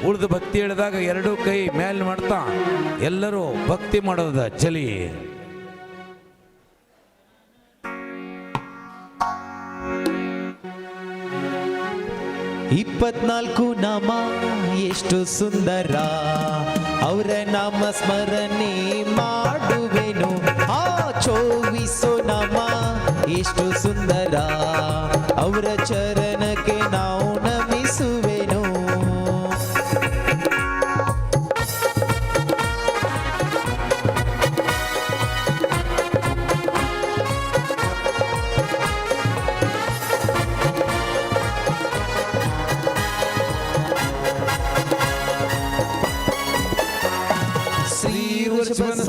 ಉಳಿದು ಭಕ್ತಿ ಹೇಳಿದಾಗ ಎರಡೂ ಕೈ ಮೇಲ್ ಮಾಡ್ತಾ ಎಲ್ಲರೂ ಭಕ್ತಿ ಮಾಡೋದ ಚಲಿ. ಇಪ್ಪತ್ನಾಲ್ಕು ನಾಮ ಎಷ್ಟು ಸುಂದರ, ಅವರ ನಾಮ ಸ್ಮರಣೆ ಮಾಡುವೆನು. ಆ 24 ನಾಮ ಎಷ್ಟು ಸುಂದರ, ಅವರ ಚರಣಕ್ಕೆ ನಾವು ನಮಿಸುವೆನು.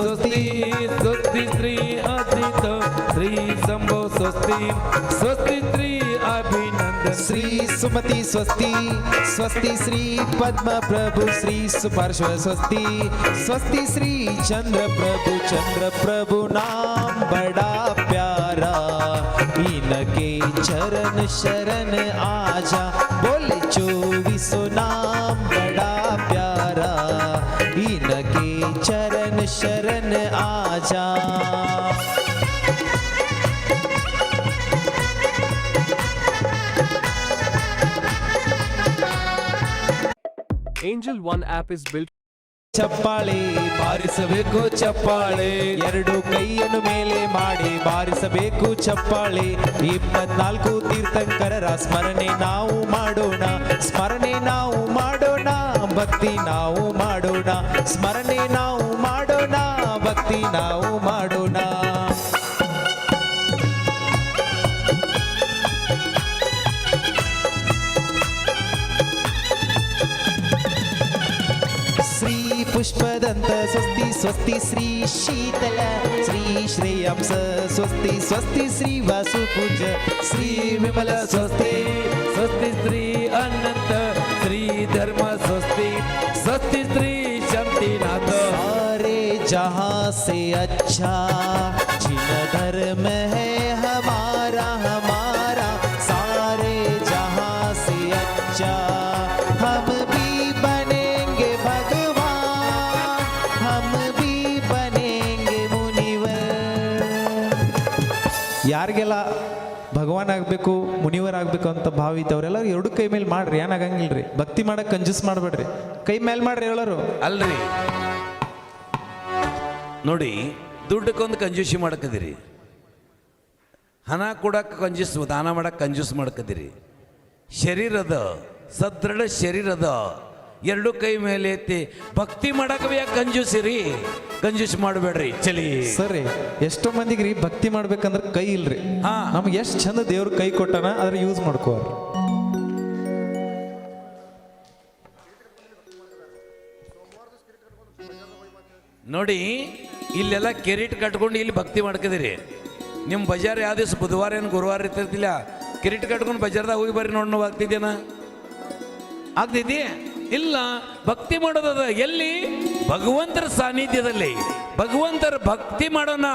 ಸ್ವಸ್ತಿ ಸ್ವಸ್ತಿ ಶ್ರೀ ಅಜಿತ ಶ್ರೀ ಶಂಭೋ ಸ್ವಸ್ತಿ ಸ್ವಸ್ತಿ ಶ್ರೀ ಅಭಿನಂದನ್ ಶ್ರೀ ಸುಮತಿ ಸ್ವಸ್ತಿ ಸ್ವಸ್ತಿ ಶ್ರೀ ಪದ್ಮ ಪ್ರಭು ಶ್ರೀ ಸುಪಾರ್ಶ್ವ ಸ್ವಸ್ತಿ ಸ್ವಸ್ತಿ ಶ್ರೀ ಚಂದ್ರ प्रभु नाम बड़ा प्यारा, इनके चरण शरण आजा. बोले 24 नाम बड़ा प्यारा, इनके चरण शरण आजा. Angel One app is built. ಚಪ್ಪಾಳೆ ಬಾರಿಸಬೇಕು ಚಪ್ಪಾಳೆ, ಎರಡು ಕೈಯನ್ನು ಮೇಲೆ ಮಾಡಿ ಬಾರಿಸಬೇಕು ಚಪ್ಪಾಳೆ. 24 ತೀರ್ಥಂಕರರ ಸ್ಮರಣೆ ನಾವು ಮಾಡೋಣ, ಸ್ಮರಣೆ ನಾವು ಮಾಡೋಣ, ಭಕ್ತಿ ನಾವು ಮಾಡೋಣ, ಸ್ಮರಣೆ ನಾವು ಮಾಡೋಣ, ಭಕ್ತಿ ನಾವು ಮಾಡೋಣ. पुष्पदंत स्वस्ति स्वस्ति श्री शीतल श्री श्रेयांस स्वस्ति स्वस्ति श्री वासुपूज श्री विमल स्वस्ति स्वस्ति श्री अनंत श्री धर्म स्वस्ति स्वस्ति श्री शांतिनाथ. सारे जहां से अच्छा जिन धर्म है हमारा हमारा, सारे जहां से अच्छा हम भी बनेंगे भगवान, हम भी बनेंगे मुनिवर. ಯಾರಿಗೆಲ್ಲ ಭಗವಾನ್ ಆಗಬೇಕು ಮುನಿವರ್ ಆಗಬೇಕು ಅಂತ ಭಾವ ಇದ್ದವರೆಲ್ಲ ಎರಡು ಕೈ ಮೇಲೆ ಮಾಡ್ರಿ, ಏನಾಗಂಗಿಲ್ರಿ. ಭಕ್ತಿ ಮಾಡಕ್ ಕಂಜೂಸ್ ಮಾಡಬೇಡ್ರಿ, ಕೈ ಮೇಲೆ ಮಾಡ್ರಿ ಎಲ್ಲರೂ. ಅಲ್ರಿ ನೋಡಿ, ದುಡ್ಡಕ್ಕೊಂದು ಕಂಜೂಸಿ ಮಾಡ್ಕದಿರಿ, ಹಣ ಕೊಡಕ್ಕೆ ಕಂಜೂಸ್, ದಾನ ಮಾಡಕ್ಕೆ ಕಂಜೂಸ್ ಮಾಡ್ಕದಿರಿ. ಶರೀರದ ಸದೃಢ ಶರೀರದ ಎರಡು ಕೈ ಮೇಲೆ ಎತ್ತಿ ಭಕ್ತಿ ಮಾಡಕ್ಕೆ ಯಾಕೆ ಕಂಜೂಸಿರಿ, ಕಂಜೂಸ್ ಮಾಡಬೇಡ್ರಿ ಚಲಿ. ಸರಿ, ಎಷ್ಟೋ ಮಂದಿಗೆ ರೀ ಭಕ್ತಿ ಮಾಡ್ಬೇಕಂದ್ರೆ ಕೈ ಇಲ್ರಿ. ಹಾ, ನಮ್ಗೆ ಎಷ್ಟು ಚಂದ ದೇವ್ರ ಕೈ ಕೊಟ್ಟಾನ, ಅದ್ರ ಯೂಸ್ ಮಾಡ್ಕೋ. ನೋಡಿ ಇಲ್ಲೆಲ್ಲ ಕಿರೀಟ್ ಕಟ್ಕೊಂಡು ಇಲ್ಲಿ ಭಕ್ತಿ ಮಾಡ್ಕದಿರಿ. ನಿಮ್ಮ ಬಜಾರ್ ಯಾವ ದಿವಸ ಬುಧವಾರ ಏನು ಗುರುವಾರ ಇರ್ತಿರ್ತಿಲ್ಲ, ಕಿರೀಟ್ ಕಟ್ಕೊಂಡು ಬಜಾರ್ದಾಗ ಹೋಗಿ ಬರ್ರಿ ನೋಡ್ ಆಗ್ತಿದ್ದೇನ, ಆಗ್ತಿದ್ದಿ ಇಲ್ಲ. ಭಕ್ತಿ ಮಾಡೋದದ ಎಲ್ಲಿ? ಭಗವಂತರ ಸಾನ್ನಿಧ್ಯದಲ್ಲಿ. ಭಗವಂತರ ಭಕ್ತಿ ಮಾಡೋಣ,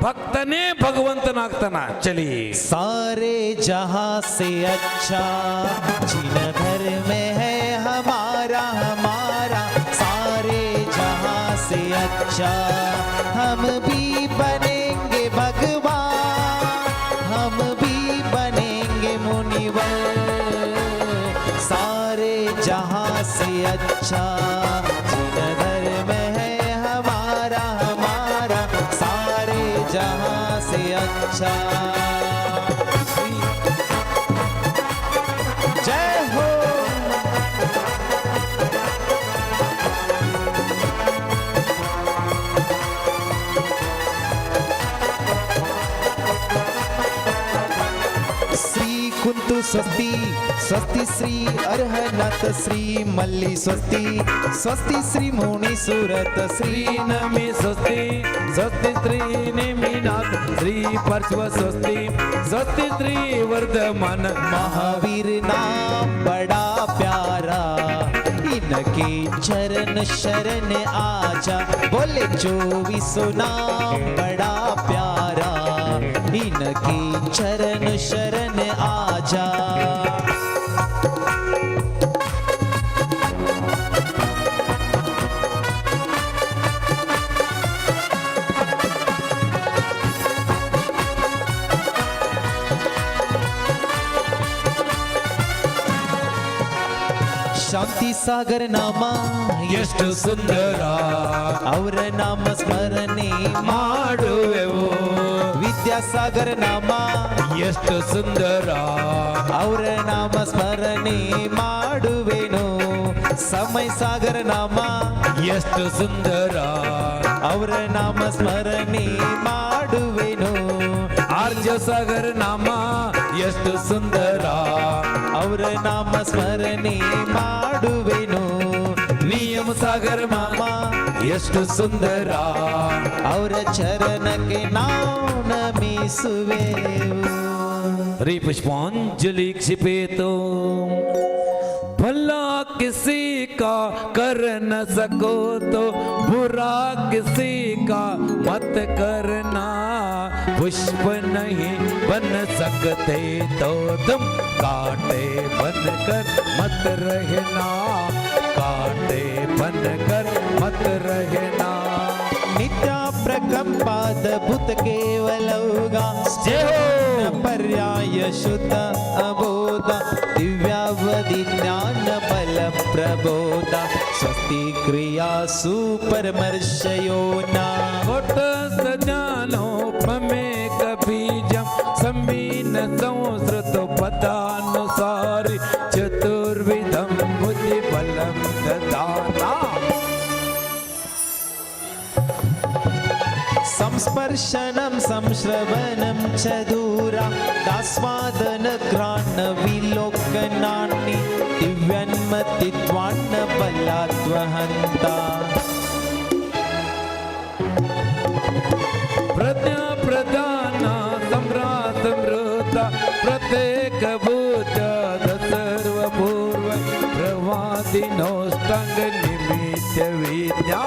ಭಕ್ತನೇ ಭಗವಂತನಾಗ್ತಾನ ಚಲಿ. ಸಾರೆ ಜಹಾं से अच्छा जिन घर में है हमारा हमारा, सारे जहां से अच्छा हम भी बनेंगे भगवान, हम भी बनेंगे मुनिवर. सारे जहां से अच्छा जिन घर में है हमारा हमारा, सारे जहां से अच्छा. जय हो. श्री कुंतु स्वस्ति स्वस्ति श्री अर्हनाथ श्री मल्ली स्वस्ति स्वस्ति श्री मुनि सूरत श्री नमी स्वस्ति स्वस्ति श्री नेमिनाथ श्री पार्श्व स्वस्ति स्वस्ति श्री वर्धमान. महावीर नाम बड़ा प्यारा, इनके चरण शरण आजा. बोले 24 नाम बड़ा प्यारा, इनके चरण शरण आजा. ಶಾಂತಿ ಸಾಗರ ನಾಮ ಎಷ್ಟು ಸುಂದರ ಅವರ ನಾಮ ಸ್ಮರಣೆ ಮಾಡುವೆವು. ವಿದ್ಯಾಸಾಗರ ನಾಮ ಎಷ್ಟು ಸುಂದರ ಅವರ ನಾಮ ಸ್ಮರಣೆ ಮಾಡುವೆನು. ಸಮಯ ಸಾಗರ ನಾಮ ಎಷ್ಟು ಸುಂದರ ಅವರ ನಾಮ ಸ್ಮರಣೆ ಮಾಡುವೆನು. ಆರ್ಜ ಸಾಗರ ನಾಮ ಎಷ್ಟು ಸುಂದರ ಅವರ ನಾಮ ಸ್ಮರಣೆ ಮಾಡುವೆನು. ನಿಯಮ ಸಾಗರ ನಾಮ ಎಷ್ಟು ಸುಂದರ ಅವರ ಚರಣಕ್ಕೆ ನಾವು ನಮಿಸುವೆವು. हरी पुष्पांजलि क्षिपेतो भला किसी का कर न सको तो बुरा किसी का मत करना. पुष्प नहीं बन सकते तो तुम कांटे बनकर मत रहना. कांटे बनकर मत रहना. ನಿತ್ಯ ಪ್ರಕಂಪಾದ ಭೂತ ಕೇವಲೌಗ ಜಯ ಹೋ. ಪರ್ಯಾಯ ಶುದ್ಧ ಅಬೋಧ ದಿವ್ಯಾವಧಿ ಜ್ಞಾನ ಬಲ ಪ್ರಬೋಧ ಸ್ವಸ್ತಿ ಕ್ರಿಯಾ ಸುಪರಮರ್ಶಯೋನ कोट सज्ञानोपमेक बीजं सम्मीन संस्कृत पदानुसारि चतुर्विधं बुद्धिबलं ददाना. ಸಂಸ್ಪರ್ಶನಂ ಸಂಶ್ರವಣಂ ಚ ದೂರ ದಾಸ್ವಾದನ ಗ್ರಾಣ ವಿಲೋಕನಾನಿ ದಿವ್ಯನ್ಮತಿತ್ವಾನ್ನ ಬಲಾತ್ವಹಂತ. प्रज्ञा प्रदान सम्राट समृद्ध प्रत्येक भूत सर्वपूर्व प्रवादिनोष्टांग निमित्त विद्या.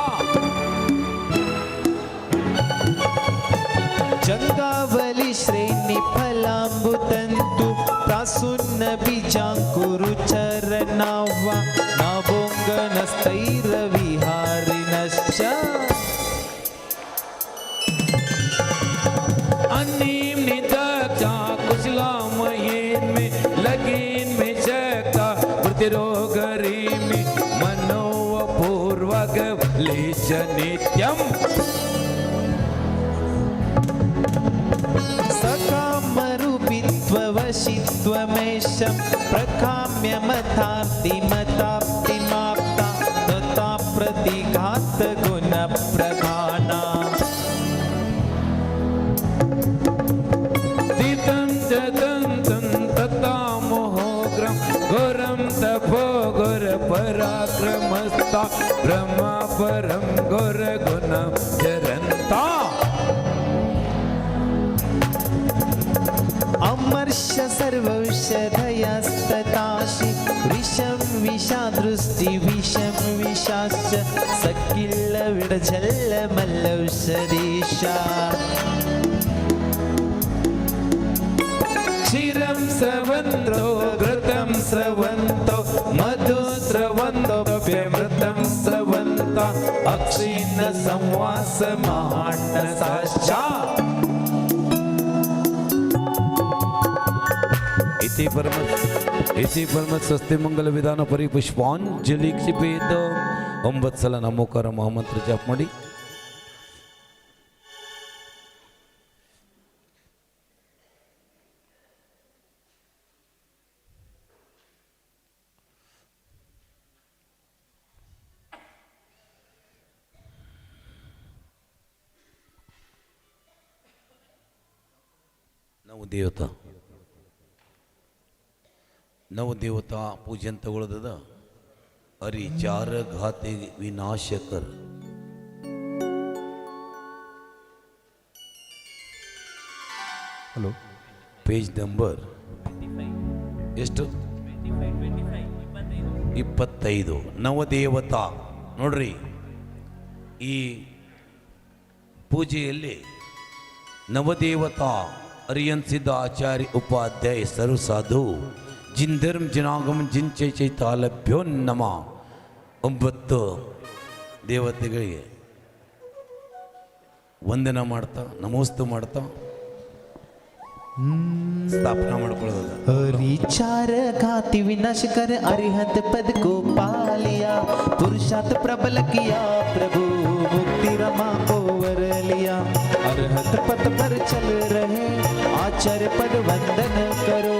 जंगावली श्रेणी फलांबुतंतु प्रासुन्न बीजांकुरु चरणावा नाभोंगनस्तैर विहारिणश्च. अनीम निदक्षा कुशलामयेन में लगीन में शक्ता प्रतिरोगरी में मनोपूर्वक लेश नित्यम. सकामरूपित्ववशित्वमेशं प्रकाम्य मताप्तिमताप्तिमाप्ता तथा प्रतिघात गुण प्रधाना. तीतं च दन्तं तथा मोहोग्रं घोरं तपो घोर पराक्रमस्ता ब्रह्मा परं घोर गुणं चरन्ता. अमर्ष सर्वौषधयस्तताशि विषं विषादृष्टि विषं विषाश्च सकिल्ल विडझल्ल मल्लौषधीशा. क्षीरं स्रवन्तो घृतं स्रवन्तो मधु स्रवन्तोऽप्यमृतं स्रवन्ता अक्षीण संवास महान्नसाश्चा. इति परम स्वस्ति मंगल विधान परि पुष्पांजलि क्षिपेत. 9 ಸಲ ನಮೋಕಾರ ಮಹಾಮಂತ್ರ ಜಪ ಮಾಡಿ. नवदेवता पूजन तಗೊಳ್ಳೋದದ हरि चार घाते विनाश कर. ಹಲೋ ಪೇಜ್ ನಂಬರ್ ಎಷ್ಟು 25. ನವದೇವತಾ ನೋಡ್ರಿ, ಈ ಪೂಜೆಯಲ್ಲಿ ನವದೇವತಾ ಅರಿಯನ್ಸಿದ್ದ ಆಚಾರ್ಯ ಉಪಾಧ್ಯಾಯ ಸರ್ವ ಸಾಧು जिन धर्म जिनागम जिन चैतालभ्यो नम. 9 ದೇವತೆಗಳಿಗೆ ವಂದನ ಮಾಡ್ತಾ ನಮೋಸ್ತು ಮಾಡ್ತಾ ಸ್ಥಾಪನಾ ಮಾಡ್ಕೊಳ್ಳೋದು. हरिचार घाति विनाश कर अरिहंत पद को पा लिया, पुरुषार्थ प्रबल किया प्रभु मुक्ति रमा को वर लिया। अरहत पद पर चल रहे आचार्य पद वंदन करो,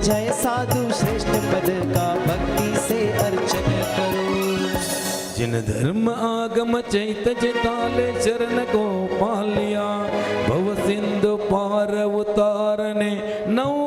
जय साधु श्रेष्ठ पद का भक्ति से अर्चन करो। जिन धर्म आगम चैत चिताले चरण को पालिया, भव सिंधु पार उतारने नौका